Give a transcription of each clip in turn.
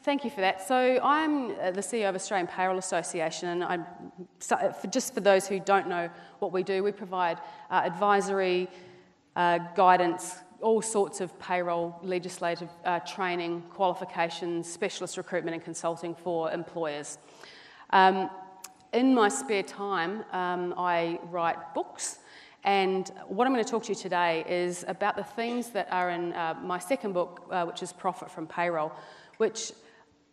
Thank you for that. So I'm the CEO of Australian Payroll Association, and just for those who don't know what we do, we provide advisory, guidance, all sorts of payroll, legislative training, qualifications, specialist recruitment and consulting for employers. In my spare time, I write books, and what I'm going to talk to you today is about the themes that are in my second book, which is Profit from Payroll, which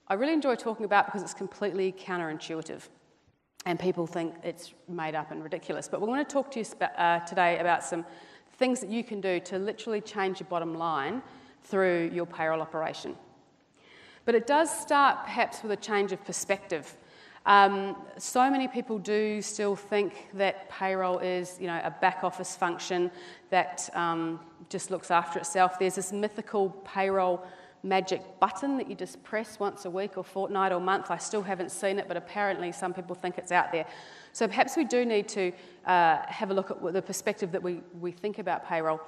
I really enjoy talking about because it's completely counterintuitive and people think it's made up and ridiculous. But we're going to talk to you today about some things that you can do to literally change your bottom line through your payroll operation. But it does start perhaps with a change of perspective. So many people do still think that payroll is, a back office function that just looks after itself. There's this mythical payroll magic button that you just press once a week or fortnight or month. I still haven't seen it, but apparently some people think it's out there. So perhaps we do need to have a look at the perspective that we think about payroll.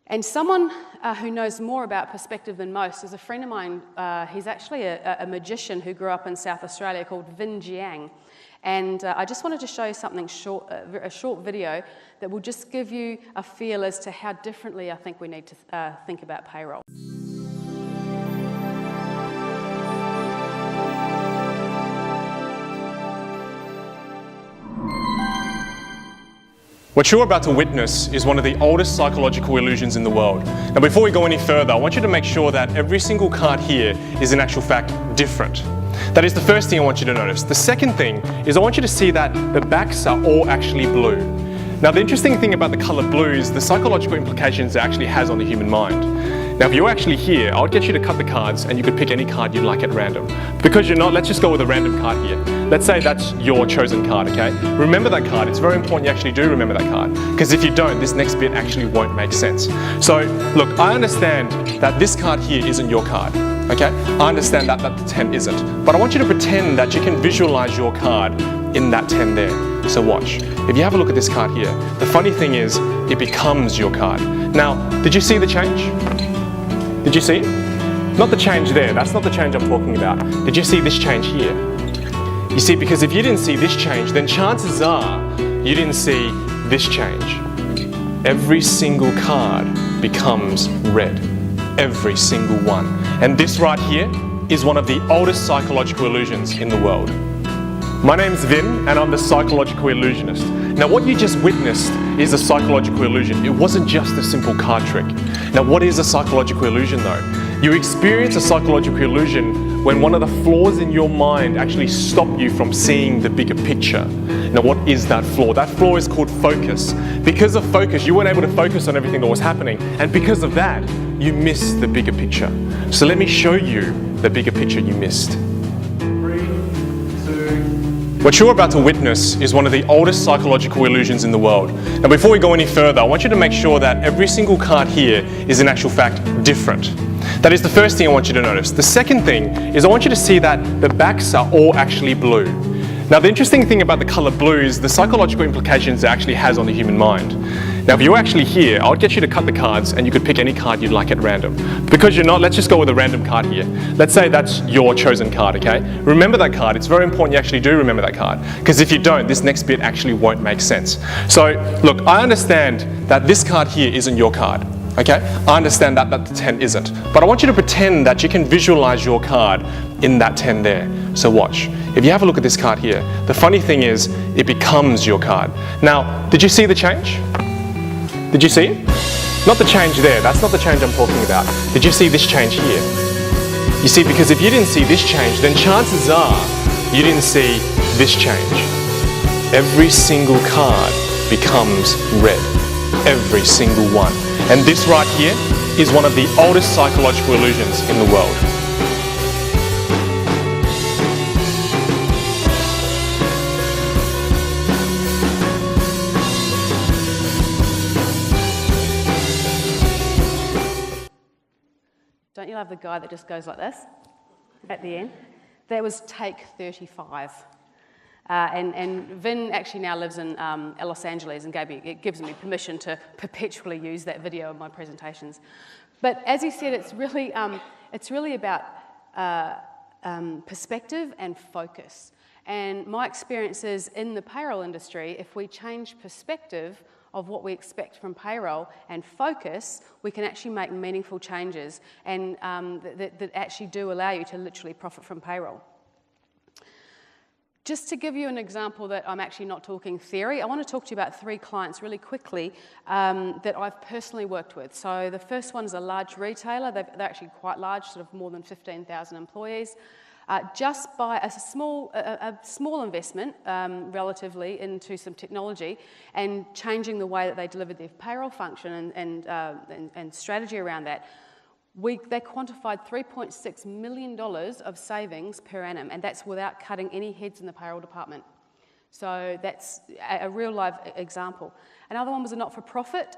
And someone who knows more about perspective than most is a friend of mine. He's actually a magician who grew up in South Australia called Vin Jiang. And I just wanted to show you something short, a short video that will just give you a feel as to how differently I think we need to think about payroll. What you're about to witness is one of the oldest psychological illusions in the world. Now, before we go any further, I want you to make sure that every single card here is in actual fact different. That is the first thing I want you to notice. The second thing is I want you to see that the backs are all actually blue. Now, the interesting thing about the color blue is the psychological implications it actually has on the human mind. Now, if you're actually here, I would get you to cut the cards and you could pick any card you'd like at random. Because you're not, let's just go with a random card here. Let's say that's your chosen card, okay? Remember that card. It's very important you actually do remember that card. Because if you don't, this next bit actually won't make sense. So, look, I understand that this card here isn't your card, okay? I understand that the 10 isn't. But I want you to pretend that you can visualize your card in that 10 there. So watch. If you have a look at this card here, the funny thing is, it becomes your card. Now, did you see the change? Did you see it? Not the change there, that's not the change I'm talking about. Did you see this change here? You see, because if you didn't see this change, then chances are you didn't see this change. Every single card becomes red. Every single one. And this right here is one of the oldest psychological illusions in the world. My name's Vin, and I'm the psychological illusionist. Now, what you just witnessed is a psychological illusion. It wasn't just a simple card trick. Now, what is a psychological illusion though? You experience a psychological illusion when one of the flaws in your mind actually stop you from seeing the bigger picture. Now, what is that flaw? That flaw is called focus. Because of focus, you weren't able to focus on everything that was happening, and because of that, you missed the bigger picture. So let me show you the bigger picture you missed. What you're about to witness is one of the oldest psychological illusions in the world. Now, before we go any further, I want you to make sure that every single card here is in actual fact different. That is the first thing I want you to notice. The second thing is I want you to see that the backs are all actually blue. Now, the interesting thing about the color blue is the psychological implications it actually has on the human mind. Now, if you're actually here, I would get you to cut the cards and you could pick any card you'd like at random. Because you're not, let's just go with a random card here. Let's say that's your chosen card, okay? Remember that card. It's very important you actually do remember that card. Because if you don't, this next bit actually won't make sense. So, look, I understand that this card here isn't your card, okay? I understand that the 10 isn't. But I want you to pretend that you can visualize your card in that 10 there. So watch. If you have a look at this card here, the funny thing is, it becomes your card. Now, did you see the change? Did you see it? Not the change there, that's not the change I'm talking about. Did you see this change here? You see, because if you didn't see this change, then chances are you didn't see this change. Every single card becomes red. Every single one. And this right here is one of the oldest psychological illusions in the world. Don't you love the guy that just goes like this at the end? That was take 35. And Vin actually now lives in Los Angeles, and it gives me permission to perpetually use that video in my presentations. But as he said, it's really about perspective and focus. And my experience is in the payroll industry, if we change perspective of what we expect from payroll and focus, we can actually make meaningful changes and that actually do allow you to literally profit from payroll. Just to give you an example that I'm actually not talking theory, I want to talk to you about 3 clients really quickly that I've personally worked with. So the first one is a large retailer. They're actually quite large, sort of more than 15,000 employees. Just by a small investment, relatively, into some technology and changing the way that they delivered their payroll function and strategy around that, they quantified $3.6 million of savings per annum, and that's without cutting any heads in the payroll department. So that's a real live example. Another one was a not-for-profit.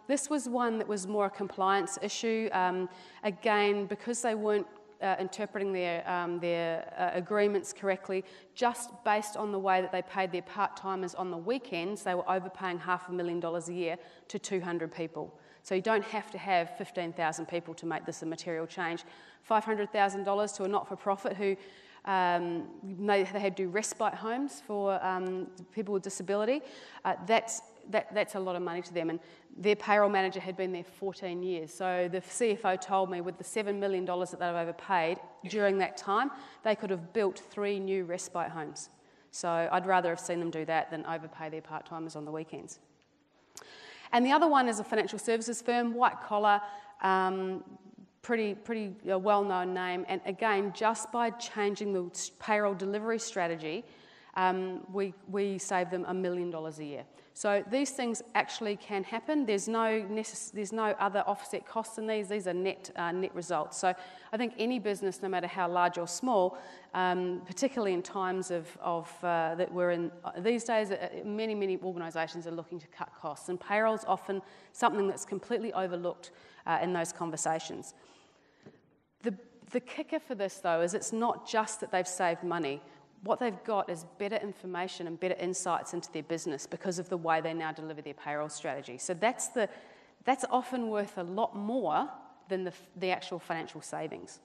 This was one that was more a compliance issue. Again, because they weren't interpreting their agreements correctly, just based on the way that they paid their part-timers on the weekends, they were overpaying $500,000 a year to 200 people. So you don't have to have 15,000 people to make this a material change. $500,000 to a not-for-profit who they had to do respite homes for people with disability. That's a lot of money to them. And their payroll manager had been there 14 years. So the CFO told me with the $7 million that they've overpaid during that time, they could have built 3 new respite homes. So I'd rather have seen them do that than overpay their part-timers on the weekends. And the other one is a financial services firm, white collar, pretty well-known name. And again, just by changing the payroll delivery strategy, we save them $1 million a year. So these things actually can happen. There's no other offset costs in these. These are net results. So I think any business, no matter how large or small, particularly in times of that we're in these days, many organisations are looking to cut costs, and payroll's often something that's completely overlooked in those conversations. The kicker for this, though, is it's not just that they've saved money. What they've got is better information and better insights into their business because of the way they now deliver their payroll strategy. So that's often worth a lot more than the actual financial savings.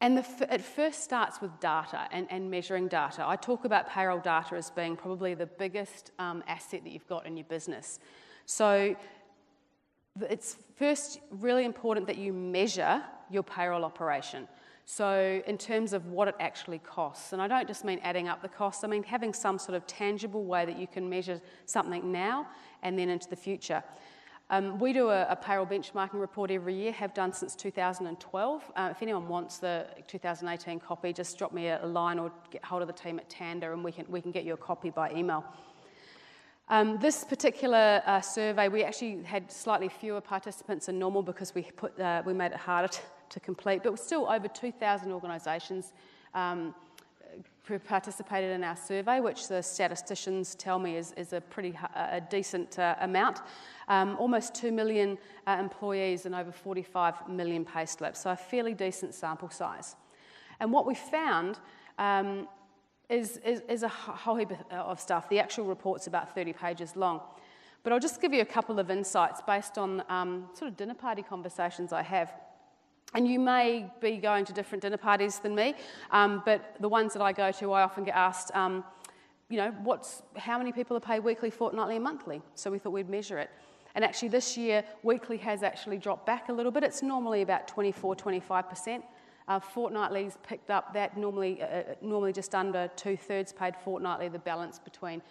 And it first starts with data and measuring data. I talk about payroll data as being probably the biggest asset that you've got in your business. So it's first really important that you measure your payroll operation. So in terms of what it actually costs, and I don't just mean adding up the costs, I mean having some sort of tangible way that you can measure something now and then into the future. We do a payroll benchmarking report every year, have done since 2012. If anyone wants the 2018 copy, just drop me a line or get hold of the team at Tanda and we can get you a copy by email. This particular survey, we actually had slightly fewer participants than normal because we made it harder to complete, but still over 2,000 organisations participated in our survey, which the statisticians tell me is a pretty decent amount. Almost 2 million employees and over 45 million pay slips, so a fairly decent sample size. And what we found is a whole heap of stuff. The actual report's about 30 pages long. But I'll just give you a couple of insights based on sort of dinner party conversations I have. And you may be going to different dinner parties than me, but the ones that I go to, I often get asked, how many people are paid weekly, fortnightly, and monthly? So we thought we'd measure it. And actually this year, weekly has actually dropped back a little bit. It's normally about 24-25%. Fortnightly's picked up that, normally just under 2/3 paid fortnightly, the balance between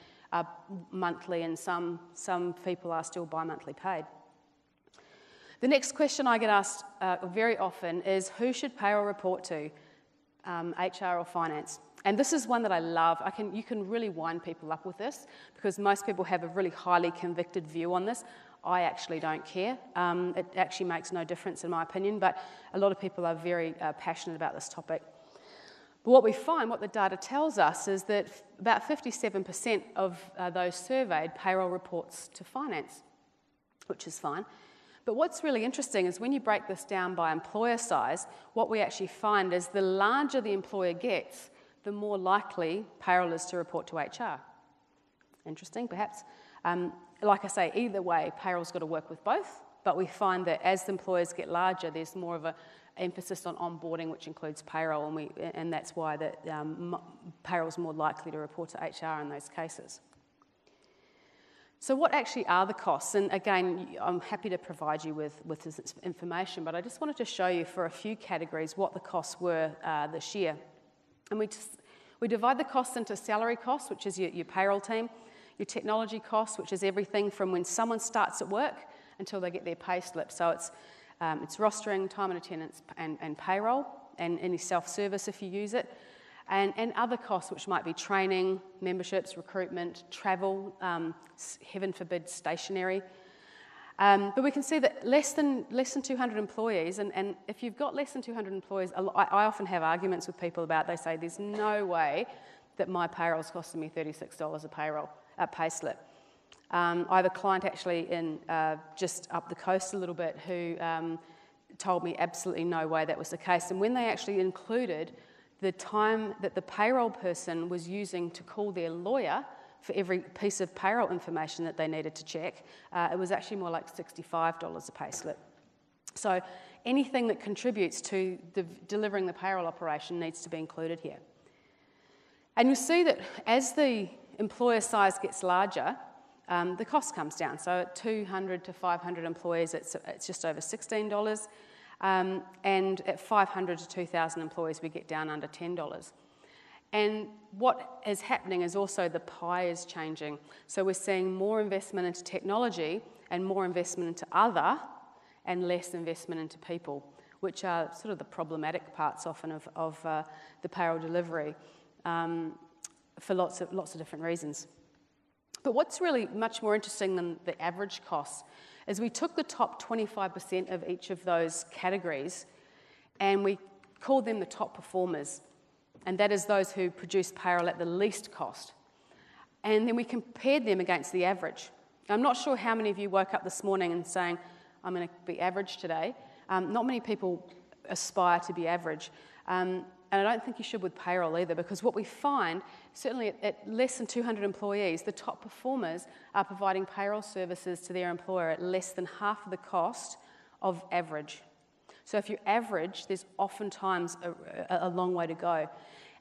monthly and some people are still bi-monthly paid. The next question I get asked very often is, who should payroll report to, HR or finance? And this is one that I love. You can really wind people up with this because most people have a really highly convicted view on this. I actually don't care. It actually makes no difference in my opinion, but a lot of people are very passionate about this topic. But what we find, what the data tells us, is that about 57% of those surveyed payroll reports to finance, which is fine. But what's really interesting is when you break this down by employer size, what we actually find is the larger the employer gets, the more likely payroll is to report to HR. Interesting, perhaps. Like I say, either way, payroll's got to work with both, but we find that as the employers get larger, there's more of emphasis on onboarding, which includes payroll, and that's why payroll is more likely to report to HR in those cases. So what actually are the costs? And again, I'm happy to provide you with this information, but I just wanted to show you for a few categories what the costs were this year. And we divide the costs into salary costs, which is your payroll team, your technology costs, which is everything from when someone starts at work until they get their pay slip. So it's rostering, time and attendance, and payroll, and any self-service if you use it. And other costs, which might be training, memberships, recruitment, travel, heaven forbid, stationery. But we can see that less than 200 employees, and if you've got less than 200 employees, I often have arguments with people about, they say, there's no way that my payroll's costing me $36 a pay slip. I have a client actually in just up the coast a little bit who told me absolutely no way that was the case. And when they actually included the time that the payroll person was using to call their lawyer for every piece of payroll information that they needed to check, it was actually more like $65 a pay slip. So anything that contributes to delivering the payroll operation needs to be included here. And you'll see that as the employer size gets larger, the cost comes down. So at 200 to 500 employees, it's just over $16. And at 500 to 2,000 employees, we get down under $10. And what is happening is also the pie is changing. So we're seeing more investment into technology and more investment into other and less investment into people, which are sort of the problematic parts often of the payroll delivery for lots of different reasons. But what's really much more interesting than the average costs is we took the top 25% of each of those categories and we called them the top performers. And that is those who produce payroll at the least cost. And then we compared them against the average. I'm not sure how many of you woke up this morning and saying, I'm going to be average today. Not many people aspire to be average. And I don't think you should with payroll either, because what we find, certainly at less than 200 employees, the top performers are providing payroll services to their employer at less than half of the cost of average. So if you're average, there's oftentimes a long way to go.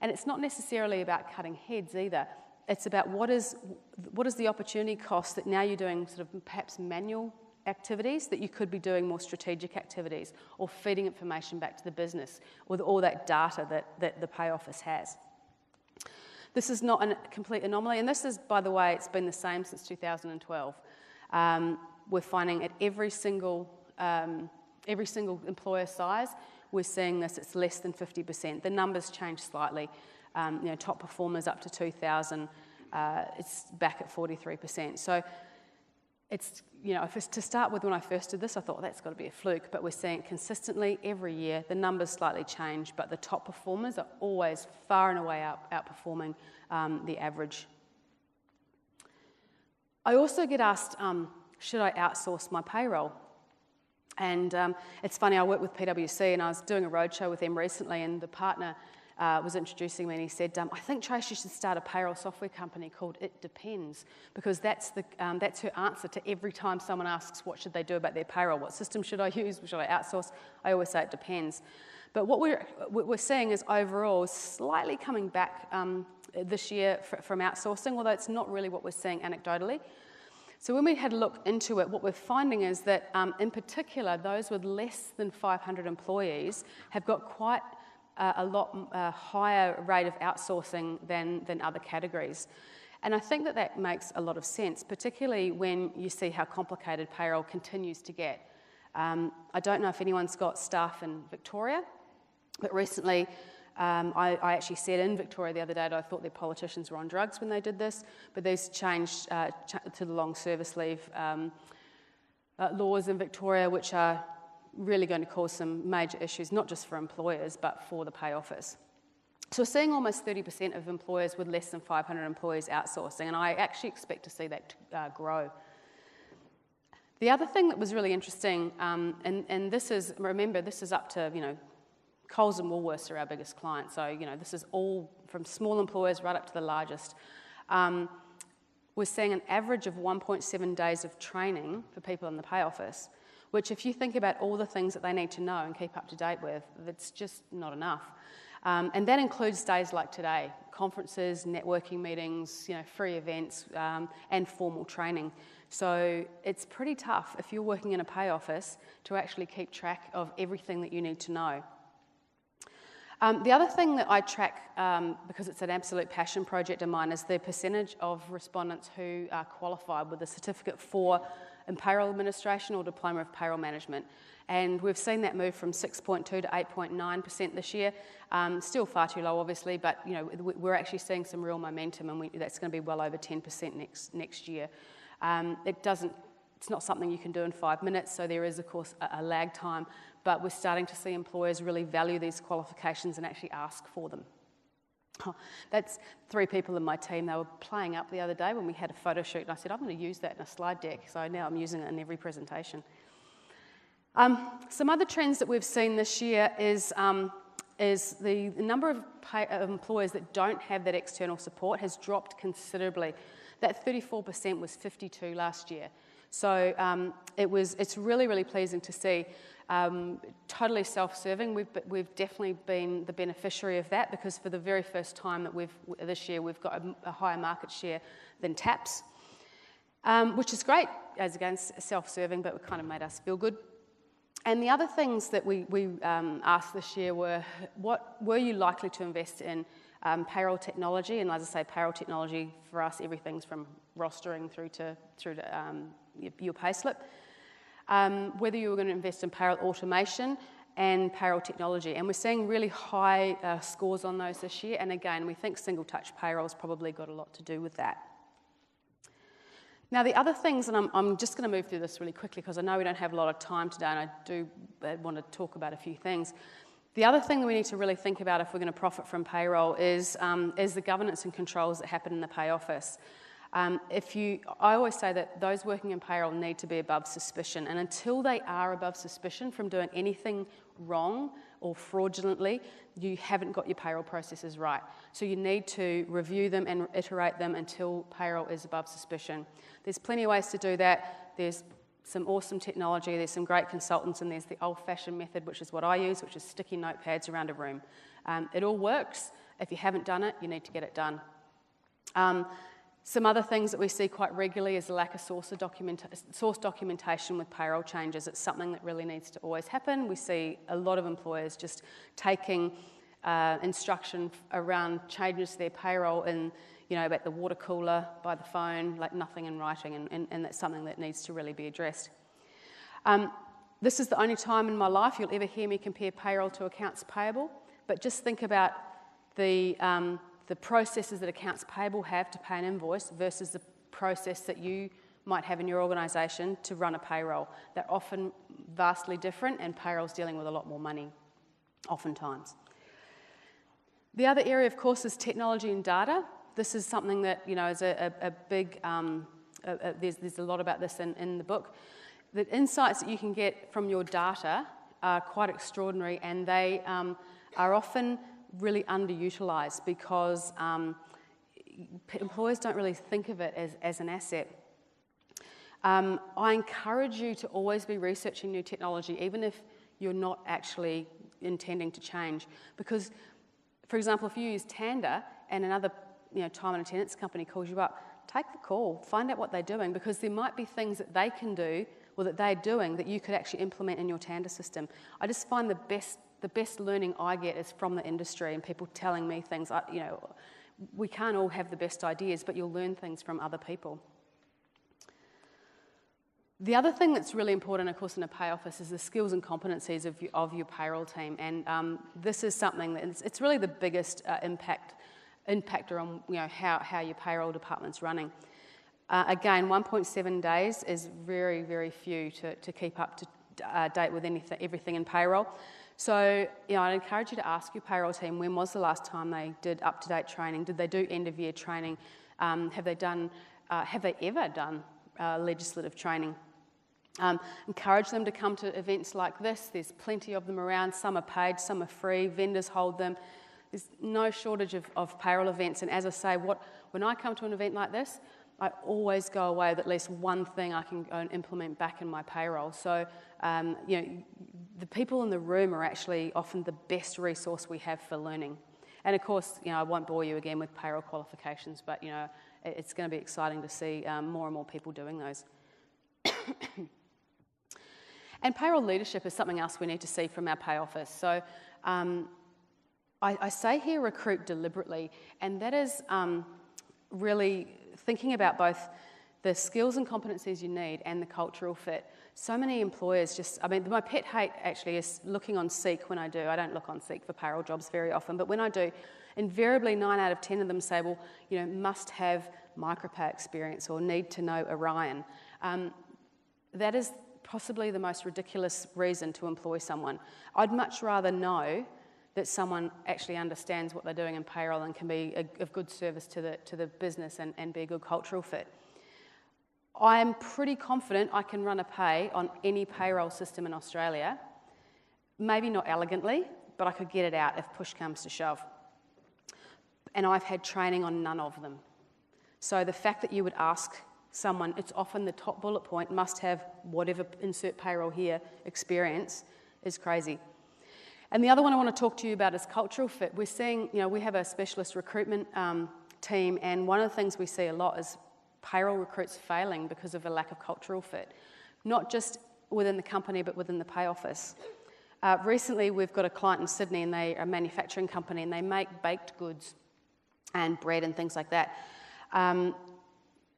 And it's not necessarily about cutting heads either. It's about what is the opportunity cost that now you're doing sort of perhaps manual activities that you could be doing more strategic activities or feeding information back to the business with all that data that the pay office has. This is not a complete anomaly, and this is, by the way, it's been the same since 2012. We're finding at every single employer size, we're seeing this, it's less than 50%. The numbers change slightly. Top performers up to 2,000, it's back at 43%. So it's, to start with, when I first did this, I thought, that's got to be a fluke, but we're seeing it consistently every year. The numbers slightly change, but the top performers are always far and away outperforming the average. I also get asked, should I outsource my payroll? And it's funny, I work with PwC and I was doing a roadshow with them recently, and the partner was introducing me and he said, I think Tracy should start a payroll software company called It Depends, because that's her answer to every time someone asks what should they do about their payroll, what system should I use, should I outsource? I always say it depends. But what we're seeing is overall slightly coming back this year from outsourcing, although it's not really what we're seeing anecdotally. So when we had a look into it, what we're finding is that in particular, those with less than 500 employees have got quite a lot higher rate of outsourcing than other categories. And I think that makes a lot of sense, particularly when you see how complicated payroll continues to get. I don't know if anyone's got staff in Victoria, but recently I actually said in Victoria the other day that I thought their politicians were on drugs when they did this, but these changed to the long service leave laws in Victoria, which are really going to cause some major issues, not just for employers, but for the pay office. So we're seeing almost 30% of employers with less than 500 employees outsourcing, and I actually expect to see that grow. The other thing that was really interesting, and this is, remember, this is up to, Coles and Woolworths are our biggest clients, so, this is all from small employers right up to the largest. We're seeing an average of 1.7 days of training for people in the pay office, which if you think about all the things that they need to know and keep up to date with, it's just not enough. And that includes days like today, conferences, networking meetings, free events, and formal training. So it's pretty tough if you're working in a pay office to actually keep track of everything that you need to know. The other thing that I track, because it's an absolute passion project of mine, is the percentage of respondents who are qualified with a certificate in payroll administration or diploma of payroll management. And we've seen that move from 6.2 to 8.9% this year. Still far too low, obviously, but we're actually seeing some real momentum, and that's going to be well over 10% next year. It's not something you can do in 5 minutes, so there is, of course, a lag time, but we're starting to see employers really value these qualifications and actually ask for them. That's 3 people in my team. They were playing up the other day when we had a photo shoot, and I said, I'm going to use that in a slide deck, so now I'm using it in every presentation. Some other trends that we've seen this year is the number of employers that don't have that external support has dropped considerably. That 34% was 52 last year. So it's really, really pleasing to see. Totally self-serving. We've definitely been the beneficiary of that, because for the very first time this year we've got a higher market share than TAPS, which is great, as against self-serving, but it kind of made us feel good. And the other things that we asked this year were, what were you likely to invest in payroll technology? And as I say, payroll technology for us, everything's from rostering through to your payslip. Whether you were going to invest in payroll automation and payroll technology. And we're seeing really high scores on those this year. And again, we think single touch payroll's probably got a lot to do with that. Now, the other things, and I'm just going to move through this really quickly because I know we don't have a lot of time today, and I do want to talk about a few things. The other thing that we need to really think about if we're going to profit from payroll is the governance and controls that happen in the pay office. I always say that those working in payroll need to be above suspicion, and until they are above suspicion from doing anything wrong or fraudulently, you haven't got your payroll processes right. So you need to review them and iterate them until payroll is above suspicion. There's plenty of ways to do that. There's some awesome technology, there's some great consultants, and there's the old-fashioned method, which is what I use, which is sticky notepads around a room. It all works. If you haven't done it, you need to get it done. Some other things that we see quite regularly is the lack of source documentation with payroll changes. It's something that really needs to always happen. We see a lot of employers just taking instruction around changes to their payroll in, at the water cooler, by the phone, like nothing in writing, and that's something that needs to really be addressed. This is the only time in my life you'll ever hear me compare payroll to accounts payable, but just think about the processes that accounts payable have to pay an invoice versus the process that you might have in your organisation to run a payroll. They're often vastly different, and payroll's dealing with a lot more money, oftentimes. The other area, of course, is technology and data. This is something that, is a big, there's a lot about this in the book. The insights that you can get from your data are quite extraordinary, and they are often really underutilised because employers don't really think of it as an asset. I encourage you to always be researching new technology, even if you're not actually intending to change. Because, for example, if you use Tanda and another time and attendance company calls you up, take the call, find out what they're doing, because there might be things that they can do or that they're doing that you could actually implement in your Tanda system. I just find the best learning I get is from the industry and people telling me things. We can't all have the best ideas, but you'll learn things from other people. The other thing that's really important, of course, in a pay office is the skills and competencies of your payroll team. And this is something that it's really the biggest impactor on how your payroll department's running. Again, 1.7 days is very, very few to keep up to date with everything in payroll. So, I'd encourage you to ask your payroll team, when was the last time they did up-to-date training? Did they do end-of-year training? Have they ever done legislative training? Encourage them to come to events like this. There's plenty of them around. Some are paid, some are free. Vendors hold them. There's no shortage of payroll events. And as I say, when I come to an event like this, I always go away with at least one thing I can go and implement back in my payroll. So, the people in the room are actually often the best resource we have for learning. And of course, I won't bore you again with payroll qualifications, but it's going to be exciting to see more and more people doing those. And payroll leadership is something else we need to see from our pay office. So I say here recruit deliberately, and that is really thinking about both the skills and competencies you need and the cultural fit. So many employers my pet hate actually is looking on Seek when I do. I don't look on Seek for payroll jobs very often, but when I do, invariably 9 out of 10 of them say, well, must have micropay experience or need to know Orion. That is possibly the most ridiculous reason to employ someone. I'd much rather know that someone actually understands what they're doing in payroll and can be of good service to the business and be a good cultural fit. I'm pretty confident I can run a pay on any payroll system in Australia. Maybe not elegantly, but I could get it out if push comes to shove. And I've had training on none of them. So the fact that you would ask someone, it's often the top bullet point, must have whatever, insert payroll here, experience, is crazy. And the other one I want to talk to you about is cultural fit. We're seeing, we have a specialist recruitment team, and one of the things we see a lot is payroll recruits failing because of a lack of cultural fit, not just within the company, but within the pay office. Recently, we've got a client in Sydney, and they are a manufacturing company, and they make baked goods and bread and things like that.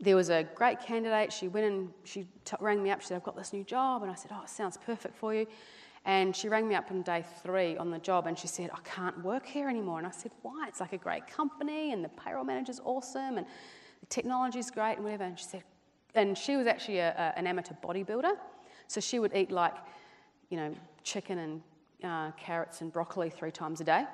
There was a great candidate. She went and she rang me up. She said, I've got this new job. And I said, oh, it sounds perfect for you. And she rang me up on day 3 on the job, and she said, I can't work here anymore. And I said, why? It's like a great company, and the payroll manager's awesome, and the technology's great, and whatever. And she said, and she was actually an amateur bodybuilder, so she would eat chicken and carrots and broccoli 3 times a day.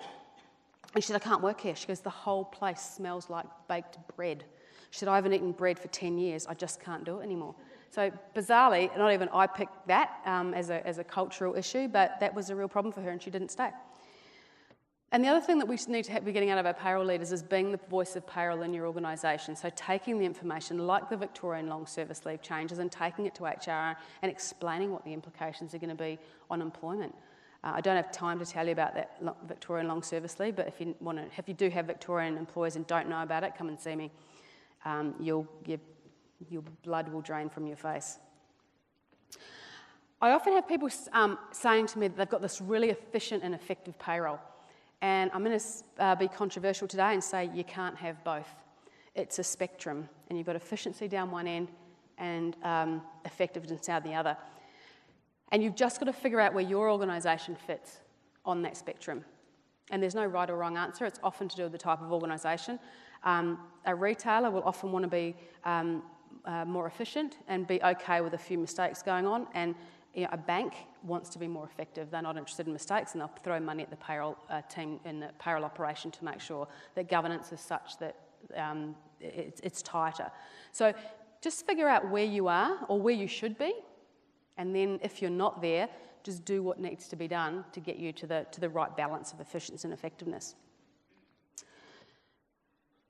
And she said, I can't work here. She goes, the whole place smells like baked bread. She said, I haven't eaten bread for 10 years. I just can't do it anymore. So bizarrely, not even I picked that as a cultural issue, but that was a real problem for her, and she didn't stay. And the other thing that we need to be getting out of our payroll leaders is being the voice of payroll in your organisation. So taking the information, like the Victorian long service leave changes, and taking it to HR and explaining what the implications are going to be on employment. I don't have time to tell you about that Victorian long service leave, but if you do have Victorian employees and don't know about it, come and see me. Your blood will drain from your face. I often have people saying to me that they've got this really efficient and effective payroll. And I'm going to be controversial today and say you can't have both. It's a spectrum, and you've got efficiency down one end and effectiveness down the other. And you've just got to figure out where your organisation fits on that spectrum. And there's no right or wrong answer. It's often to do with the type of organisation. A retailer will often want to be more efficient and be okay with a few mistakes going on, and a bank wants to be more effective. They're not interested in mistakes, and they'll throw money at the payroll team in the payroll operation to make sure that governance is such that it's tighter. So just figure out where you are or where you should be, and then if you're not there, just do what needs to be done to get you to the right balance of efficiency and effectiveness.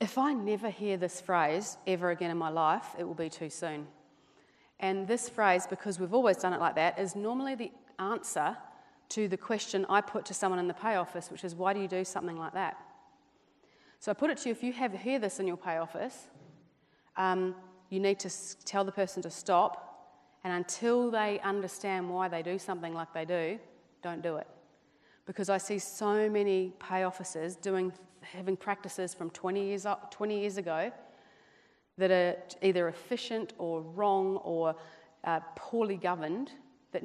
If I never hear this phrase ever again in my life, it will be too soon. And this phrase, because we've always done it like that, is normally the answer to the question I put to someone in the pay office, which is, why do you do something like that? So I put it to you, if you hear this in your pay office, you need to tell the person to stop, and until they understand why they do something like they do, don't do it. Because I see so many pay officers having practices from 20 years ago that are either efficient or wrong or poorly governed, that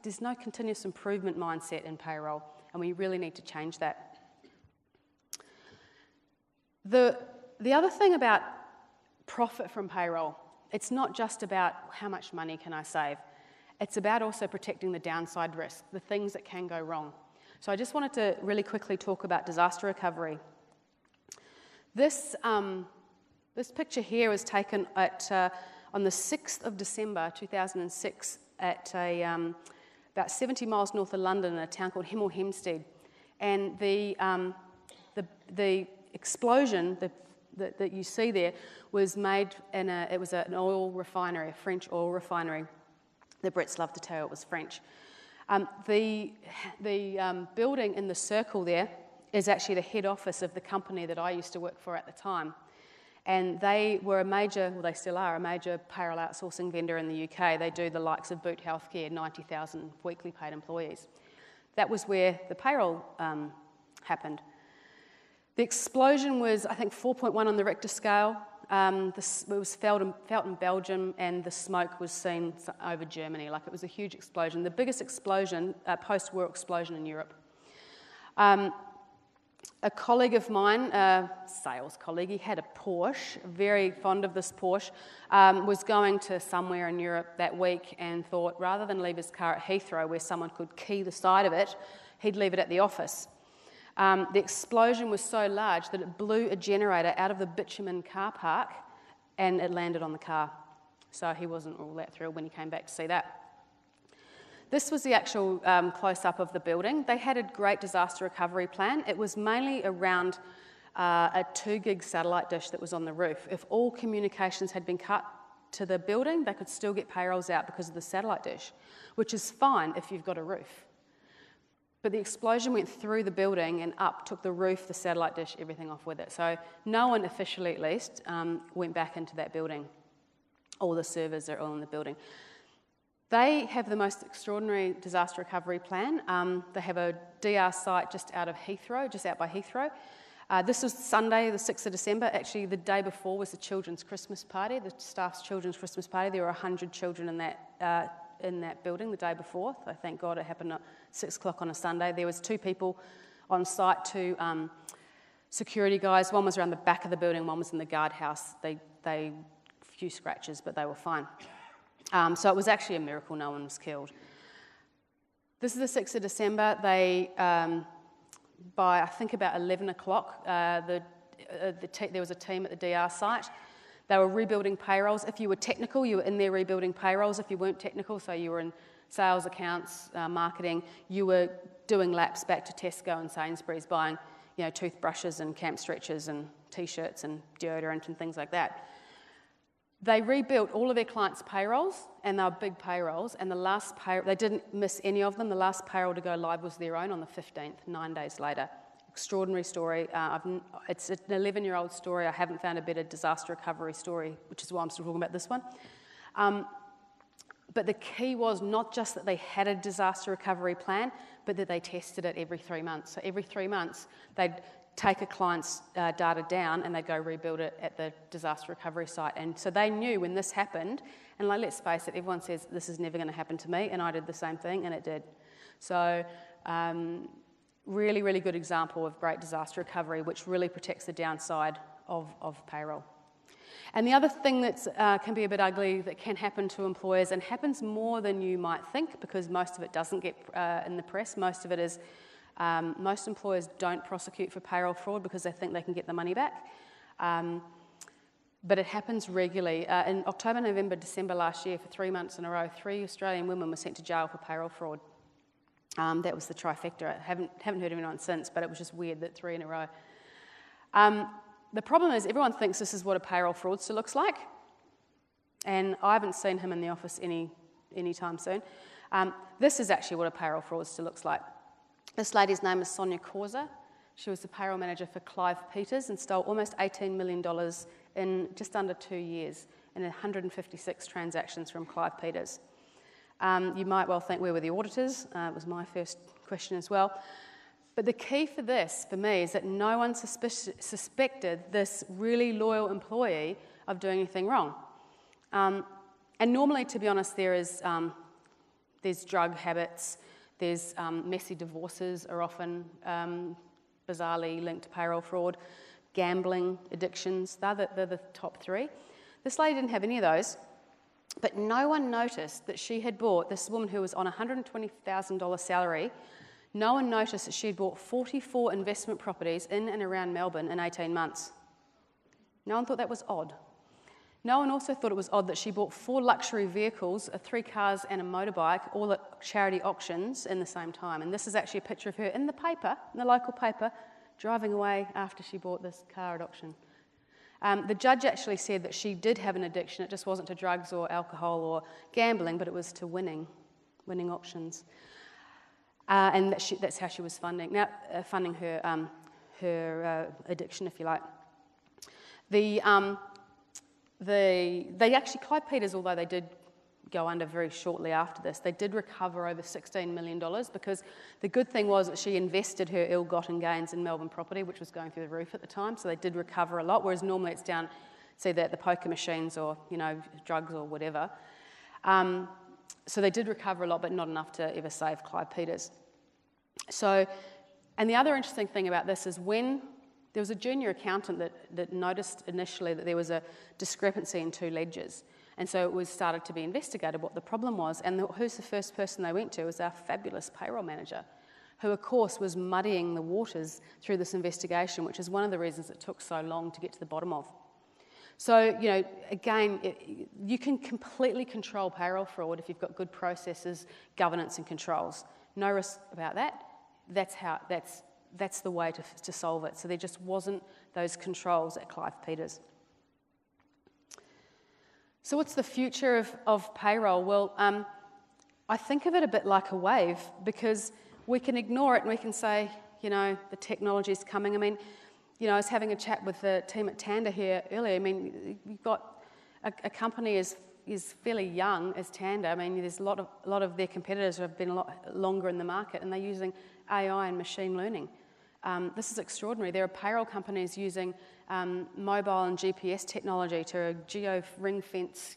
there's no continuous improvement mindset in payroll, and we really need to change that. The other thing about profit from payroll, it's not just about how much money can I save. It's about also protecting the downside risk, the things that can go wrong. So I just wanted to really quickly talk about disaster recovery. This picture here was taken on the 6th of December 2006 at about 70 miles north of London in a town called Hemel Hempstead. And the explosion, that you see there was made in it was an oil refinery, a French oil refinery. The Brits love to tell you it was French. The building in the circle there is actually the head office of the company that I used to work for at the time. And they were they still are, a major payroll outsourcing vendor in the UK. They do the likes of Boot Healthcare, 90,000 weekly paid employees. That was where the payroll happened. The explosion was, I think, 4.1 on the Richter scale. It was felt in Belgium, and the smoke was seen over Germany. Like, it was a huge explosion, the biggest explosion, post-war explosion in Europe. A colleague of mine, a sales colleague, he had a Porsche, very fond of this Porsche, was going to somewhere in Europe that week and thought rather than leave his car at Heathrow where someone could key the side of it, he'd leave it at the office. The explosion was so large that it blew a generator out of the bitumen car park and it landed on the car. So he wasn't all that thrilled when he came back to see that. This was the actual close-up of the building. They had a great disaster recovery plan. It was mainly around a 2 gig satellite dish that was on the roof. If all communications had been cut to the building, they could still get payrolls out because of the satellite dish, which is fine if you've got a roof. But the explosion went through the building and up, took the roof, the satellite dish, everything off with it. So no one, officially at least, went back into that building. All the servers are all in the building. They have the most extraordinary disaster recovery plan. They have a DR site just out by Heathrow. This was Sunday, the 6th of December. Actually, the day before was the children's Christmas party, the staff's children's Christmas party. There were 100 children in that building the day before. So thank God it happened at 6 o'clock on a Sunday. There was 2 people on site, 2 security guys. One was around the back of the building, one was in the guardhouse. They few scratches, but they were fine. So it was actually a miracle no one was killed. This is the 6th of December. They, by I think about 11 o'clock, there was a team at the DR site. They were rebuilding payrolls. If you were technical, you were in there rebuilding payrolls. If you weren't technical, so you were in sales, accounts, marketing, you were doing laps back to Tesco and Sainsbury's buying, toothbrushes and camp stretchers and T-shirts and deodorant and things like that. They rebuilt all of their clients' payrolls, and they were big payrolls, and the last they didn't miss any of them. The last payroll to go live was their own on the 15th, 9 days later. Extraordinary story. It's an 11-year-old story. I haven't found a better disaster recovery story, which is why I'm still talking about this one. But the key was not just that they had a disaster recovery plan, but that they tested it every 3 months. So every 3 months, they'd take a client's data down and they'd go rebuild it at the disaster recovery site. And so they knew when this happened, and let's face it, everyone says this is never going to happen to me, and I did the same thing, and it did. So really, really good example of great disaster recovery, which really protects the downside of payroll. And the other thing that can be a bit ugly that can happen to employers, and happens more than you might think, because most of it doesn't get in the press, most of it is most employers don't prosecute for payroll fraud because they think they can get the money back. But it happens regularly. In October, November, December last year, for 3 months in a row, 3 Australian women were sent to jail for payroll fraud. That was the trifecta. I haven't heard of anyone since, but it was just weird that 3 in a row. The problem is everyone thinks this is what a payroll fraudster looks like, and I haven't seen him in the office anytime soon. This is actually what a payroll fraudster looks like. This lady's name is Sonia Causa. She was the payroll manager for Clive Peters and stole almost $18 million in just under 2 years in 156 transactions from Clive Peters. You might well think, where were the auditors? It was my first question as well. But the key for this, for me, is that no one suspected this really loyal employee of doing anything wrong. And normally, to be honest, there's drug habits, there's messy divorces are often bizarrely linked to payroll fraud, gambling, addictions, they're the top 3. This lady didn't have any of those, but no one noticed that she had bought, this woman who was on a $120,000 salary, no one noticed that she had bought 44 investment properties in and around Melbourne in 18 months. No one thought that was odd. No one also thought it was odd that she bought 4 luxury vehicles, 3 cars and a motorbike, all at charity auctions in the same time. And this is actually a picture of her in the paper, in the local paper, driving away after she bought this car at auction. The judge actually said that she did have an addiction. It just wasn't to drugs or alcohol or gambling, but it was to winning options. And that's how she was funding her addiction, if you like. They actually, Clyde Peters, although they did go under very shortly after this, they did recover over $16 million, because the good thing was that she invested her ill-gotten gains in Melbourne property, which was going through the roof at the time, so they did recover a lot, whereas normally it's down, say, that the poker machines or, drugs or whatever. So they did recover a lot, but not enough to ever save Clyde Peters. So, and the other interesting thing about this is when there was a junior accountant that noticed initially that there was a discrepancy in two ledgers. And so it was started to be investigated what the problem was. And who's the first person they went to was our fabulous payroll manager, who, of course, was muddying the waters through this investigation, which is one of the reasons it took so long to get to the bottom of. So, again, you can completely control payroll fraud if you've got good processes, governance and controls. No risk about that. That's the way to solve it. So there just wasn't those controls at Clyde Peters. So what's the future of payroll? Well, I think of it a bit like a wave, because we can ignore it and we can say, the technology's coming. I mean, I was having a chat with the team at Tanda here earlier. I mean, you've got a company is fairly young as Tanda. I mean, there's a lot of their competitors have been a lot longer in the market, and they're using AI and machine learning. This is extraordinary. There are payroll companies using mobile and GPS technology to geo ring fence,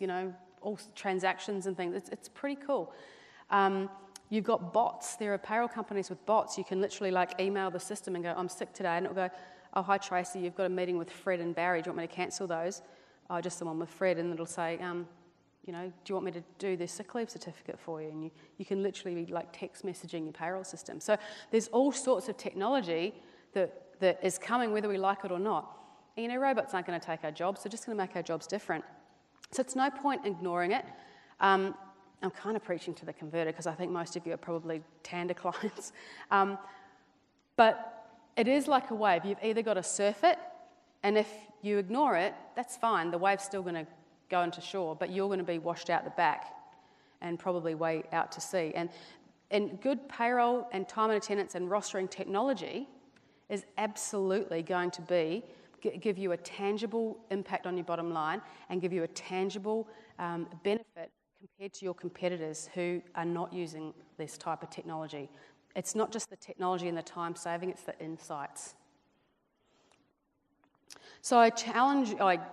all transactions and things. It's pretty cool. You've got bots. There are payroll companies with bots. You can literally email the system and go, I'm sick today, and it'll go, oh, hi Tracy, you've got a meeting with Fred and Barry. Do you want me to cancel those? Oh, just the one with Fred. And it'll say, do you want me to do the sick leave certificate for you? And you can literally be text messaging your payroll system. So there's all sorts of technology that is coming whether we like it or not. And, robots aren't going to take our jobs. They're just going to make our jobs different. So it's no point ignoring it. I'm kind of preaching to the converted, because I think most of you are probably Tanda clients. But it is like a wave. You've either got to surf it, and if you ignore it, that's fine. The wave's still going to go into shore, but you're going to be washed out the back and probably way out to sea. And good payroll and time and attendance and rostering technology is absolutely going to give you a tangible impact on your bottom line and give you a tangible benefit compared to your competitors who are not using this type of technology. It's not just the technology and the time saving, it's the insights. So I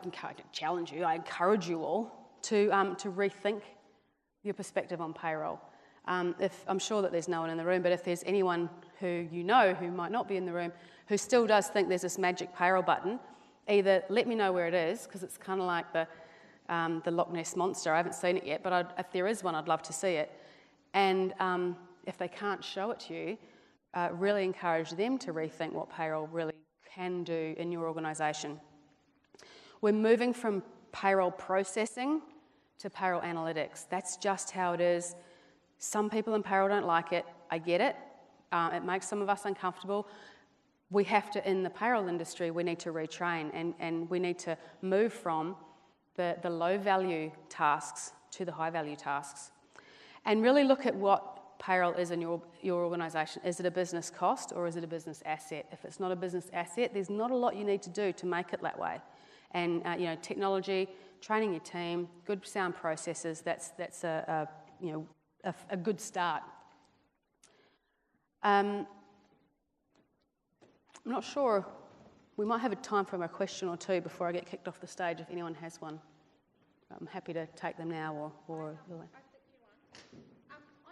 encourage you all to rethink your perspective on payroll. I'm sure that there's no one in the room, but if there's anyone who who might not be in the room, who still does think there's this magic payroll button, either let me know where it is, because it's kind of like the Loch Ness Monster. I haven't seen it yet, but if there is one, I'd love to see it. And if they can't show it to you, really encourage them to rethink what payroll really can do in your organisation. We're moving from payroll processing to payroll analytics. That's just how it is. Some people in payroll don't like it. I get it. It makes some of us uncomfortable. We have to, in the payroll industry, we need to retrain and we need to move from the low-value tasks to the high-value tasks. And really look at what payroll is in your organisation. Is it a business cost or is it a business asset? If it's not a business asset, there's not a lot you need to do to make it that way. And technology, training your team, good sound processes, that's a good start. I'm not sure. We might have a time for a question or two before I get kicked off the stage if anyone has one. I'm happy to take them now or I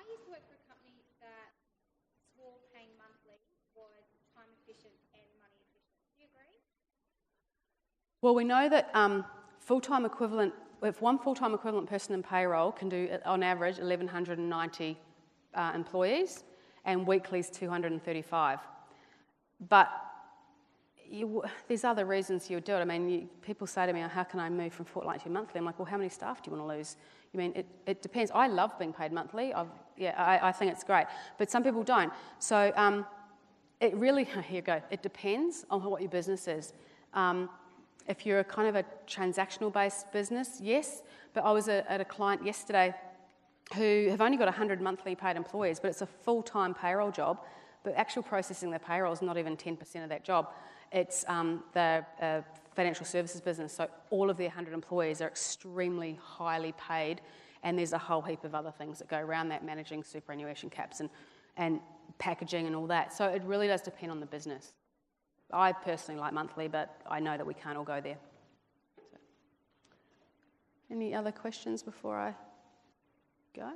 used to work for a company that swore paying monthly was time efficient and money efficient. Do you agree? Well, we know that full-time equivalent, if one full-time equivalent person in payroll can do, on average, 1,190 employees, and weekly is 235. But there's other reasons you would do it. I mean, people say to me, how can I move from fortnightly to monthly? I'm like, well, how many staff do you want to lose? You mean, it depends. I love being paid monthly. I think it's great. But some people don't. So it really, here you go. It depends on what your business is. If you're a kind of a transactional-based business, yes. But I was at a client yesterday who have only got 100 monthly paid employees, but it's a full-time payroll job. But actual processing their payroll is not even 10% of that job. It's the financial services business, so all of their 100 employees are extremely highly paid, and there's a whole heap of other things that go around that, managing superannuation caps and packaging and all that. So it really does depend on the business. I personally like monthly, but I know that we can't all go there. So. Any other questions before I go?